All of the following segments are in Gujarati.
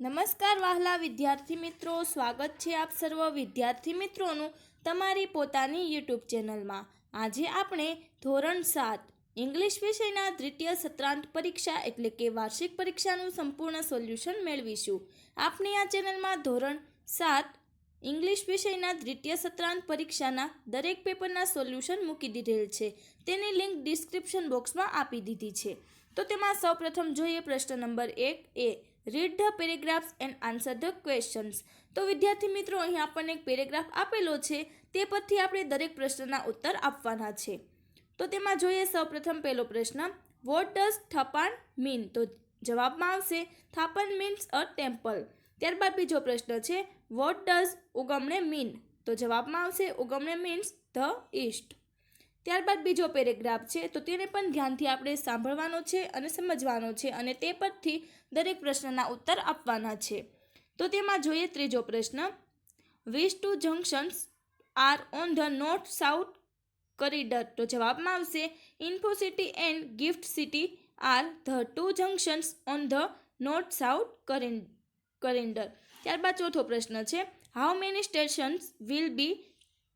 નમસ્કાર વહાલા વિદ્યાર્થી મિત્રો, સ્વાગત છે આપ સર્વ વિદ્યાર્થી મિત્રોનું તમારી પોતાની યુટ્યુબ ચેનલમાં। આજે આપણે ધોરણ 7 ઇંગ્લિશ વિષયના દ્વિતીય સત્રાંત પરીક્ષા એટલે કે વાર્ષિક પરીક્ષાનું સંપૂર્ણ સોલ્યુશન મેળવીશું। આપની આ ચેનલમાં ધોરણ 7 ઇંગ્લિશ વિષયના દ્વિતીય સત્રાંત પરીક્ષાના દરેક પેપરના સોલ્યુશન મૂકી દીધેલ છે, તેની લિંક ડિસ્ક્રિપ્શન બોક્સમાં આપી દીધી છે। તો તેમાં સૌપ્રથમ જોઈએ પ્રશ્ન number 1 read the paragraphs and answer the questions. તો વિદ્યાર્થી મિત્રો, અહીં આપણને એક પેરેગ્રાફ આપેલો છે, તે પરથી આપણે દરેક પ્રશ્નના ઉત્તર આપવાના છે। તો તેમાં જોઈએ સૌપ્રથમ પહેલો પ્રશ્ન, વોટ ડઝ થપાન મીન? તો જવાબમાં આવશે થાપન મીન્સ અ ટેમ્પલ। ત્યારબાદ બીજો પ્રશ્ન છે, વોટ ડઝ ઉગમણે મીન? તો જવાબમાં આવશે ઉગમણે મીન્સ ધ ઈસ્ટ। ત્યારબાદ બીજો પેરેગ્રાફ છે, તો તેને પણ ધ્યાનથી આપણે સાંભળવાનો છે અને સમજવાનો છે અને તે પરથી દરેક પ્રશ્નના ઉત્તર આપવાના છે। તો તેમાં જોઈએ ત્રીજો પ્રશ્ન, which two junctions are on the north south corridor? તો જવાબમાં આવશે Infocity and Gift City are the two junctions on the north south corridor. ત્યારબાદ ચોથો પ્રશ્ન છે, how many stations will be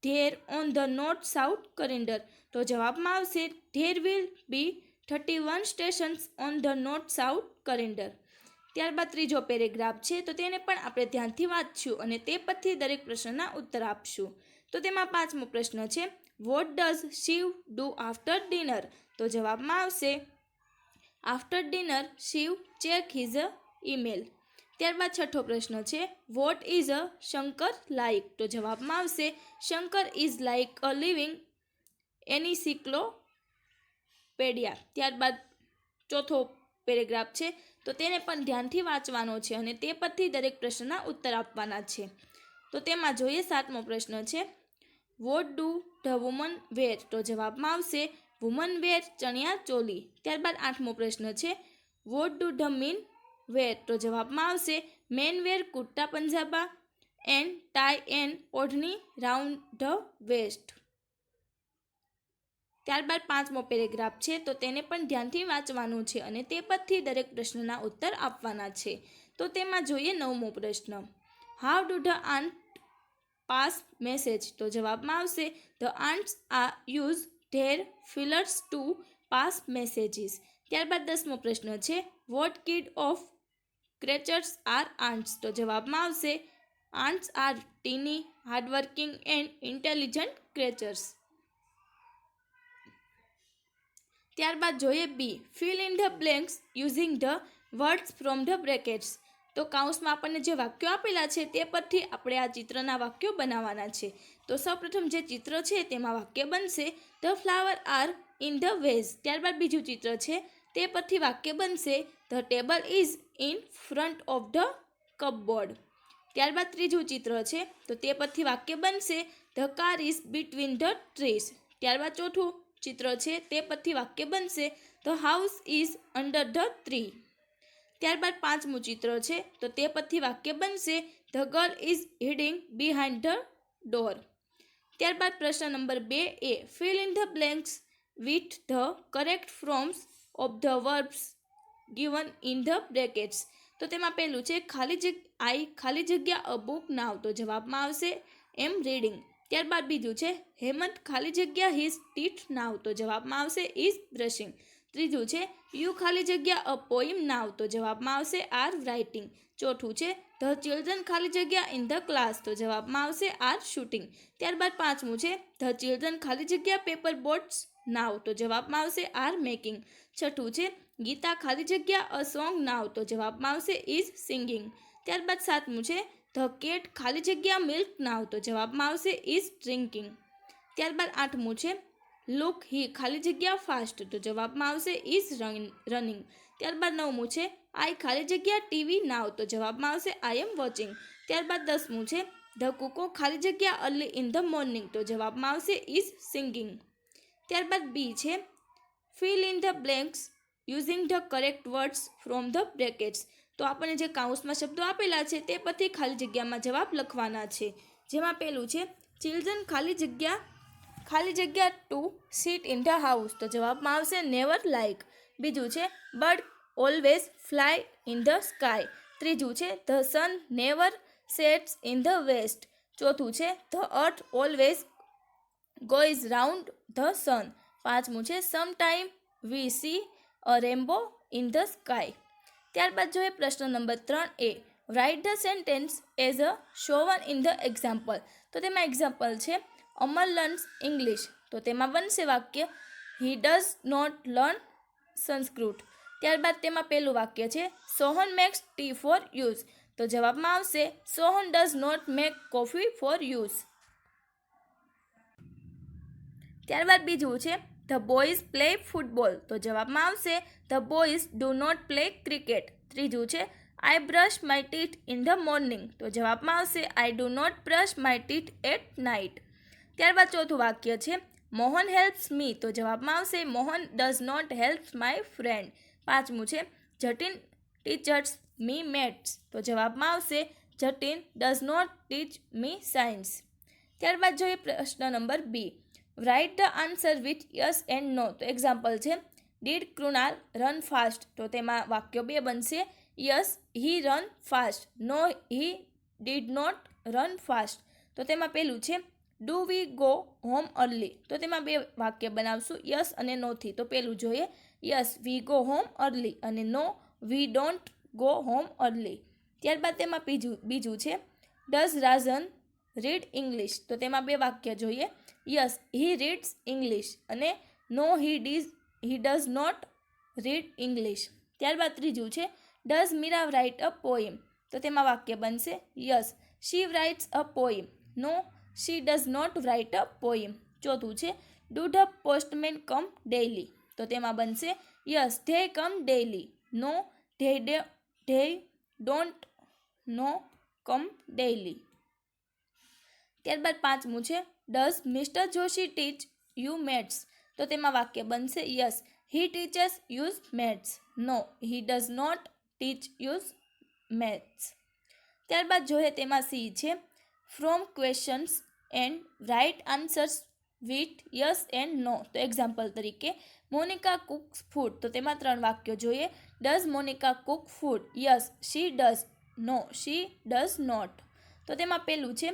there on the north south corridor? તો જવાબમાં આવશે there will be 31 stations on the north south corridor. ત્યારબાદ ત્રીજો પેરેગ્રાફ છે, તો તેને પણ આપણે ધ્યાનથી વાંચશું અને તે પરથી દરેક પ્રશ્નના ઉત્તર આપશું। તો તેમાં પાંચમો પ્રશ્ન છે, what does Shiv do after dinner? તો જવાબમાં આવશે after dinner Shiv check his email. ત્યારબાદ છઠ્ઠો પ્રશ્ન છે, what is a Shankar like? તો જવાબમાં આવશે Shankar is like a living encyclopedia. ત્યારબાદ ચોથો પેરેગ્રાફ છે, તો તેને પણ ધ્યાનથી વાંચવાનો છે અને તે પરથી દરેક પ્રશ્નના ઉત્તર આપવાના છે। તો તેમાં જોઈએ સાતમો પ્રશ્ન છે, વોટ ડુ ધ વુમન વેર? તો જવાબમાં આવશે વુમન વેર ચણિયા ચોલી। ત્યારબાદ આઠમો પ્રશ્ન છે, what do the men wear? તો જવાબમાં આવશે મેન વેર કુર્તા પંજાબા and tie and odhani round the waist. ત્યારબાદ પાંચમો પેરેગ્રાફ છે, તો તેને પણ ધ્યાનથી વાંચવાનું છે અને તે પરથી દરેક પ્રશ્નના ઉત્તર આપવાના છે। તો તેમાં જોઈએ નવમો પ્રશ્ન, how do the ant pass message? તો જવાબમાં આવશે the ants are use their feelers to pass messages. ત્યારબાદ દસમો પ્રશ્ન છે, what kind of creatures are ants? તો જવાબમાં આવશે ants are tiny, hardworking and intelligent creatures. ત્યારબાદ જોઈએ B, fill in the blanks using the words from the brackets. તો કાઉન્સમાં આપણને જે વાક્યો આપેલા છે તે પરથી આપણે આ ચિત્રના વાક્યો બનાવવાના છે। તો સૌપ્રથમ જે ચિત્ર છે તેમાં વાક્ય બનશે the flower are in the vase. ત્યારબાદ બીજું ચિત્ર છે, તે પરથી વાક્ય બનશે the table is in front of the cupboard. ત્યારબાદ ત્રીજું ચિત્ર છે, તો તે પરથી વાક્ય બનશે the car is between the trees. ત્યારબાદ ચોથું ચિત્ર છે, તે પરથી વાક્ય બનશે the house is under the tree. ત્યારબાદ પાંચમું ચિત્ર છે, તો તે પરથી વાક્ય બનશે the girl is hiding behind the door. ત્યારબાદ પ્રશ્ન number 2 fill in the blanks with the correct forms of the verbs given in the brackets. તો તેમાં પહેલું છે ખાલી જગ્યા અ બુક નાવ? તો જવાબમાં આવશે એમ રીડિંગ। ત્યારબાદ બીજું છે, હેમંત ખાલી જગ્યા હિઝ ટીથ નાવ? તો જવાબમાં આવશે ઇઝ બ્રશિંગ। ત્રીજું છે, યુ ખાલી જગ્યા અ પોઈમ નાવ? તો જવાબમાં આવશે આર રાઇટિંગ। ચોથું છે, ધ ચિલ્ડ્રન ખાલી જગ્યા ઇન ધ ક્લાસ? તો જવાબમાં આવશે આર શૂટિંગ। ત્યારબાદ પાંચમું છે, ધ ચિલ્ડ્રન ખાલી જગ્યા પેપર બોટ્સ નાવ? તો જવાબમાં આવશે આર મેકિંગ। છઠ્ઠું છે, ગીતા ખાલી જગ્યા અ સોંગ નાવ? તો જવાબમાં આવશે ઇઝ સિંગિંગ। ત્યારબાદ સાતમું છે, ધ કેટ ખાલી જગ્યા મિલ્ક નાવ? તો જવાબમાં આવશે ઇઝ ડ્રિંકિંગ। ત્યારબાદ આઠમું છે, લુક હી ખાલી જગ્યા ફાસ્ટ? તો જવાબમાં આવશે ઇઝ રનિંગ। ત્યારબાદ નવમું છે, આઈ ખાલી જગ્યા ટીવી નાવ? તો જવાબમાં આવશે આઈ એમ વોચિંગ। ત્યારબાદ દસમું છે, ધ કુકો ખાલી જગ્યા અર્લી ઇન ધ મોર્નિંગ? તો જવાબમાં આવશે ઇઝ સિંગિંગ। ત્યારબાદ બી છે, fill in the blanks using the correct words from the brackets. તો આપણને જે કાઉન્સમાં શબ્દો આપેલા છે તે પરથી ખાલી જગ્યામાં જવાબ લખવાના છે। જેમાં પહેલું છે, ચિલ્ડ્રન ખાલી જગ્યા to sit in the house? તો જવાબમાં આવશે નેવર લાઇક। બીજું છે, bird always fly in the sky? ત્રીજું છે the sun never sets in the west. ચોથું છે the earth always goes round the sun. પાંચમું છે some time we see a rainbow in the sky. ત્યારબાદ જોઈએ પ્રશ્ન number 3A. Write the sentence as a shown in the example. તો તેમાં એક્ઝામ્પલ છે અમર લર્ન્સ ઇંગ્લિશ. તો તેમાં બનશે વાક્ય he does not learn Sanskrit. ત્યારબાદ તેમાં પહેલું વાક્ય છે Sohan makes tea for us. તો જવાબમાં આવશે Sohan does not make coffee for us. ત્યારબાદ બીજું છે ધ બોયઝ પ્લે ફૂટબોલ. તો જવાબમાં આવશે the boys do not play cricket. ત્રીજું છે I brush my teeth in the morning. તો જવાબમાં આવશે I do not brush my teeth at night. ત્યારબાદ ચોથું વાક્ય છે મોહન હેલ્પ્સ મી. તો જવાબમાં આવશે Mohan does not help my friend. પાંચમું છે જટિન ટીચર્સ મી મેથ્સ. તો જવાબમાં આવશે Jatin does not teach me science. ત્યારબાદ જોઈએ પ્રશ્ન number B. Write the answer with yes and no. તો એક્ઝામ્પલ છે ડીડ કૃણાલ રન ફાસ્ટ. તો તેમાં વાક્યો બે બનશે yes he run fast, no he did not run fast. તો તેમાં પહેલું છે do we go home early. તો તેમાં બે વાક્ય બનાવશું યસ અને નોથી. તો પહેલું જોઈએ yes we go home early અને no we don't go home early. ત્યારબાદ તેમાં બીજું છે ડઝ રાજન રીડ ઇંગ્લિશ. તો તેમાં બે વાક્ય જોઈએ યસ હી રીડ્સ ઇંગ્લિશ અને no he does not read English. ત્યારબાદ ત્રીજું છે does Meera write a poem. તો તેમાં વાક્ય બનશે yes she writes a poem, no she does not write a poem. ચોથું છે do the postman come daily. તો તેમાં બનશે yes they come daily, no they don't no come daily. ત્યારબાદ પાંચમું છે does mister Joshi teach you maths. તો તેમાં વાક્ય બનશે yes he teachers use maths, no he does not teach use maths. ત્યારબાદ જોઈએ તેમાં સી છે from questions and write answers with yes and no. તો એક્ઝામ્પલ તરીકે મોનિકા કુક્સ ફૂડ. તો તેમાં ત્રણ વાક્યો જોઈએ does Monica cook food, yes she does, no she does not. તો તેમાં પહેલું છે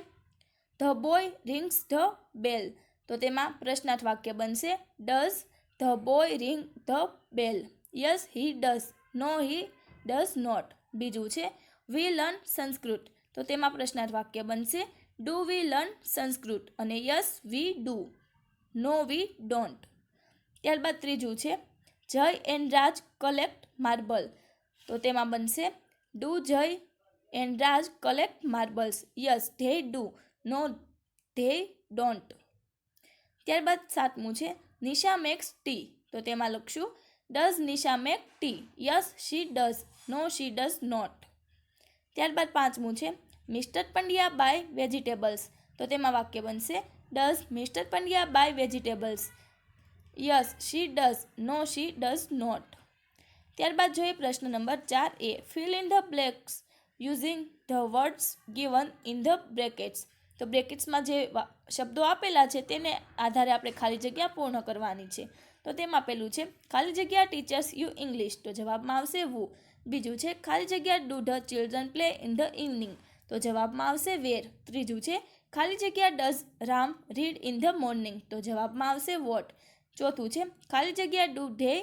the boy rings the bell. તો તેમાં પ્રશ્નાર્થ વાક્ય બનશે does the boy ring the bell, yes he does, no he does not. બીજું છે વી લર્ન સંસ્કૃત. તો તેમાં પ્રશ્નાર્થ વાક્ય બનશે ડુ વી લર્ન સંસ્કૃત અને yes we do, no we don't. ત્યારબાદ ત્રીજું છે જય એન્ડ રાજ કલેક્ટ માર્બલ. તો તેમાં બનશે do Jay and Raj collect marbles, yes they do, no they don't. ત્યારબાદ સાતમું છે નિશા મેક્સ ટી. તો તેમાં લખશું does Nisha make tea, yes she does, no she does not. ત્યારબાદ પાંચમું છે મિસ્ટર પંડ્યા બાય વેજીટેબલ્સ. તો તેમાં વાક્ય બનશે does mister Pandya buy vegetables, yes she does, no she does not. ત્યારબાદ જોઈએ પ્રશ્ન number 4A. Fill in the blanks using the words given in the brackets. તો બ્રેકેટ્સમાં જે શબ્દો આપેલા છે તેને આધારે આપણે ખાલી જગ્યા પૂર્ણ કરવાની છે. તો તેમાં પહેલું છે ખાલી જગ્યા ટીચર્સ યુ ઇંગ્લિશ. તો જવાબમાં આવશે વુ. બીજું છે ખાલી જગ્યા do the children play in the evening. તો જવાબમાં આવશે વેર. ત્રીજું છે ખાલી જગ્યા does Ram read in the morning. તો જવાબમાં આવશે વોટ. ચોથું છે ખાલી જગ્યા ડુ ધે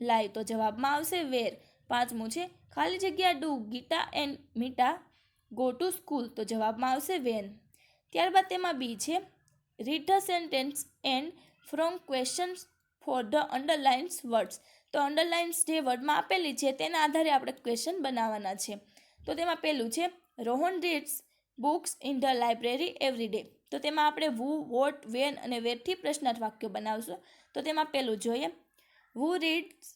લાઈ. તો જવાબમાં આવશે વેર. પાંચમું છે ખાલી જગ્યા do Geeta and Meeta go to school. તો જવાબમાં આવશે વેન. ત્યારબાદ તેમાં બી છે read the sentence and from questions for the underlines words. તો અંડરલાઇન્સ જે વર્ડમાં આપેલી છે તેના આધારે આપણે ક્વેશ્ચન બનાવવાના છે. તો તેમાં પહેલું છે Rohan reads books in the library every day. તો તેમાં આપણે વુ, વોટ, વેન અને વેરથી પ્રશ્નાર્થ વાક્યો બનાવશું. તો તેમાં પહેલું જોઈએ who reads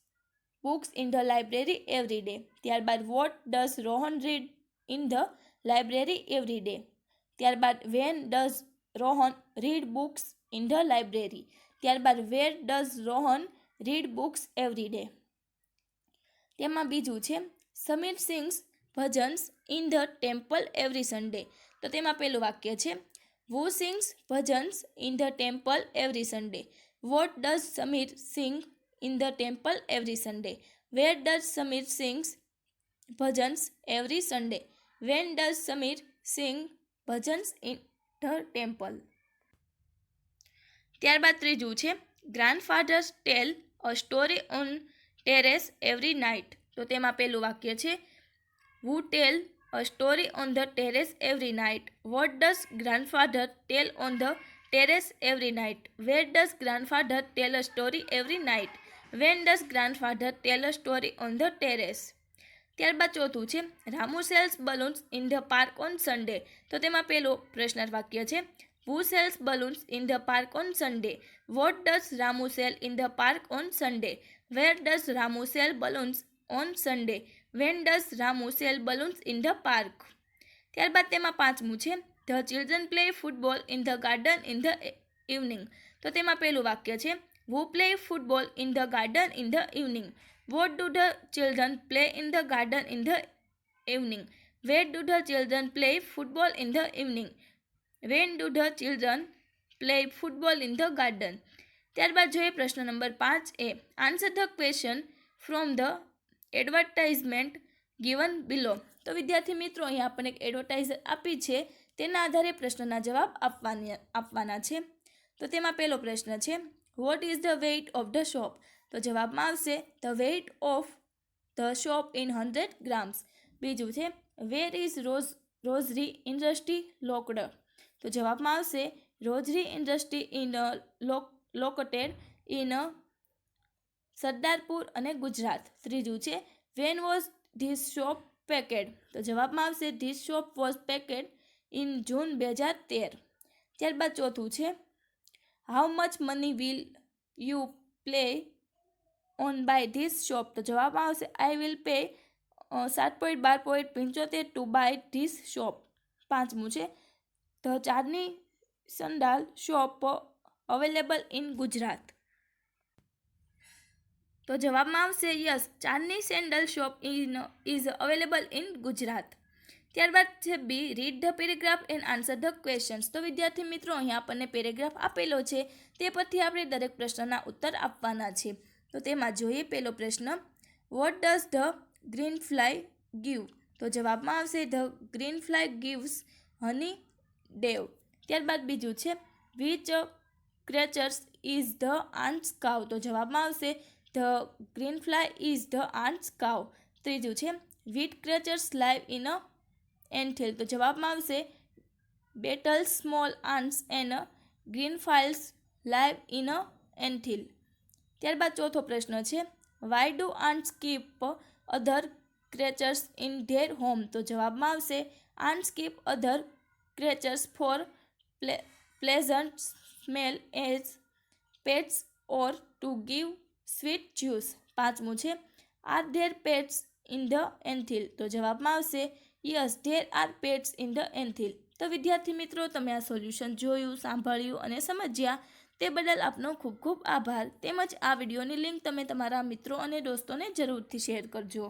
books in the library every day. ત્યારબાદ what does Rohan read in the library every day. ત્યારબાદ when does Rohan read books in the library. ત્યારબાદ where does Rohan read books every day. તેમાં બીજું છે Samir sings bhajans in the temple every Sunday. તો તેમાં પહેલું વાક્ય છે who sings bhajans in the temple every Sunday. What does Samir sing in the temple every Sunday. Where does Samir sings bhajans every Sunday? When does Samir sing bhajans in the temple? ત્યારબાદ ત્રીજું છે grandfathers tell a story on terrace every night. તો તેમાં પહેલું વાક્ય છે who tell a story on the terrace every night? What does grandfather tell on the terrace every night? Where does grandfather tell a story every night? When does grandfather tell a story on the terrace? ત્યારબાદ ચોથું છે Ramu sells balloons in the park on Sunday. તો તેમાં પહેલો પ્રશ્નાર્થ વાક્ય છે who sells balloons in the park on Sunday? What does Ramu sell in the park on Sunday? Where does Ramu sell balloons on Sunday? When does Ramu sell balloons in the park? ત્યારબાદ તેમાં પાંચમું છે the children play football in the garden in the evening. તો તેમાં પહેલું વાક્ય છે who play football in the garden in the evening? What do the children play in the garden in the evening? Where do the children play football in the evening? When do the children play football in the garden? ત્યારબાદ જોઈએ પ્રશ્ન number 5 A answer the question from the advertisement given below. તો વિદ્યાર્થી મિત્રો અહીંયા આપણને એક એડવર્ટાઇઝર આપી છે તેના આધારે પ્રશ્નના જવાબ આપવાના છે. તો તેમાં પહેલો પ્રશ્ન છે what is the weight of the shop? તો જવાબમાં આવશે the weight of the shop in 100 grams. બીજું છે where is rosary industry locked? તો જવાબમાં આવશે rosary industry in located in Sardarpur અને ગુજરાત. ત્રીજું છે when was this shop packed? તો જવાબમાં આવશે this shop was packed in June 2013. ત્યારબાદ ચોથું છે how much money will you play on buy this shop? તો જવાબમાં આવશે I will pay 7.12.75 to buy this shop. પાંચમું છે the Charni sandal shop available in Gujarat? તો જવાબમાં આવશે yes Charni sandal shop is available in Gujarat. ત્યારબાદ છે B read the paragraph and answer the questions. તો વિદ્યાર્થી મિત્રો અહીંયા આપણને પેરેગ્રાફ આપેલો છે તે પરથી આપણે દરેક પ્રશ્નના ઉત્તર આપવાના છે. તો તેમાં જોઈએ પહેલો પ્રશ્ન what does the green fly give? તો જવાબમાં આવશે the green fly gives honeydew. ત્યારબાદ બીજું છે which creatures is the ants cow? તો જવાબમાં આવશે the green fly is the ants cow. ત્રીજું છે which creatures live in a anthill? તો જવાબમાં આવશે beetle small ants and green flies live in a anthill. ત્યારબાદ ચોથો પ્રશ્ન છે why do ants keep other creatures in their home? તો જવાબમાં આવશે ants keep other creatures for pleasant smell as pets or to give sweet juice. પાંચમું છે are there pets in the anthill? તો જવાબમાં આવશે yes there are pets in the anthill. તો વિદ્યાર્થી મિત્રો તમે આ સોલ્યુશન જોયું, સાંભળ્યું અને સમજ્યા તે બદલ આપનો ખૂબ ખૂબ આભાર. તેમજ આ વિડીયોની લિંક તમે તમારા મિત્રો અને દોસ્તોને જરૂરથી શેર કરજો.